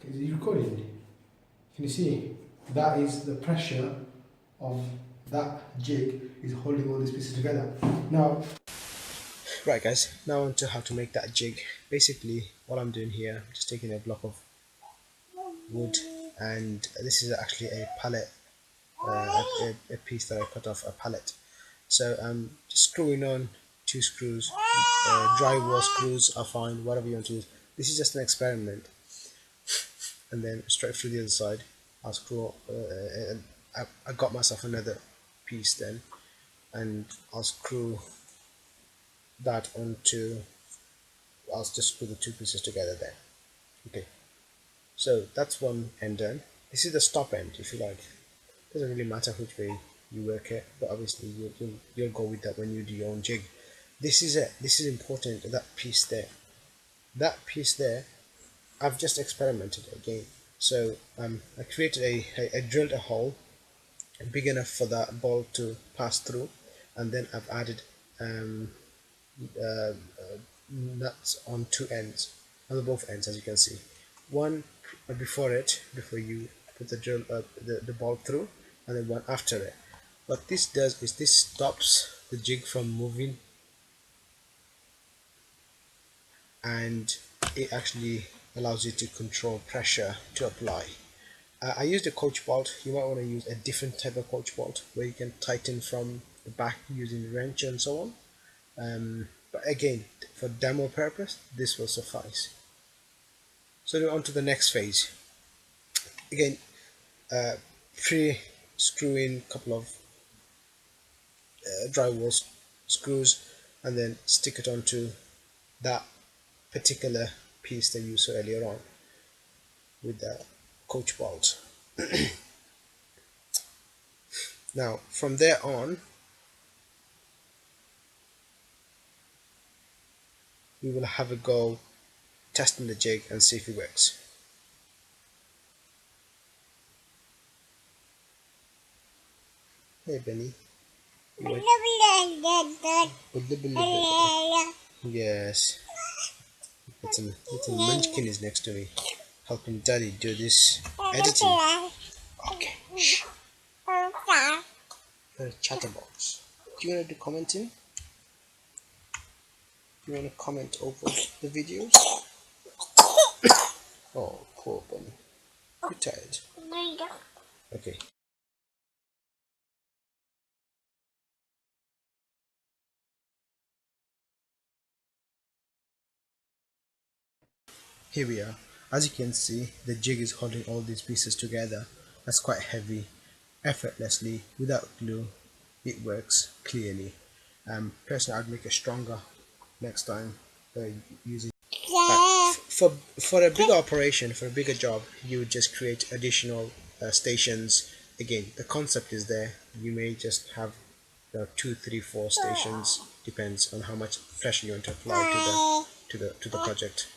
Is it recording? Can you see? That is the pressure of that jig is holding all these pieces together. Now, right guys, now on to how to make that jig. Basically, what I'm doing here, I'm just taking a block of wood, and this is actually a pallet, a piece that I cut off a pallet. So I'm just screwing on 2 screws. Drywall screws are fine, whatever you want to use. This is just an experiment. And then straight through the other side, I'll screw. I got myself another piece then, and I'll screw that onto. I'll just screw the 2 pieces together there. Okay. So that's one end done. This is the stop end, if you like. Doesn't really matter which way you work it, but obviously you'll go with that when you do your own jig. This is it. This is important. That piece there. That piece there. I've just experimented again. So I created I drilled a hole big enough for that ball to pass through, and then I've added nuts on 2 ends, on both ends, as you can see. One before you put the drill the ball through, and then one after it. What this does is this stops the jig from moving, and it actually allows you to control pressure to apply. I used a coach bolt. You might want to use a different type of coach bolt where you can tighten from the back using the wrench and so on. But again, for demo purpose, this will suffice. So on to the next phase. Again, pre-screw in a couple of drywall screws, and then stick it onto that particular piece that you saw earlier on with the coach bolt. Now from there on, we will have a go testing the jig and see if it works. Hey Benny. Yes. Little munchkin is next to me, helping daddy do this editing. Okay. Shh. You're a chatterbox. Do you want to do commenting? Do you want to comment over the videos? Oh, poor bunny. You're tired. Okay. Here we are. As you can see, the jig is holding all these pieces together. That's quite heavy. Effortlessly, without glue, it works clearly. Personally, I'd make it stronger next time using. For a bigger operation, for a bigger job, you would just create additional stations. Again, the concept is there. You may just have 2, 3, 4 stations. Depends on how much pressure you want to apply to the project.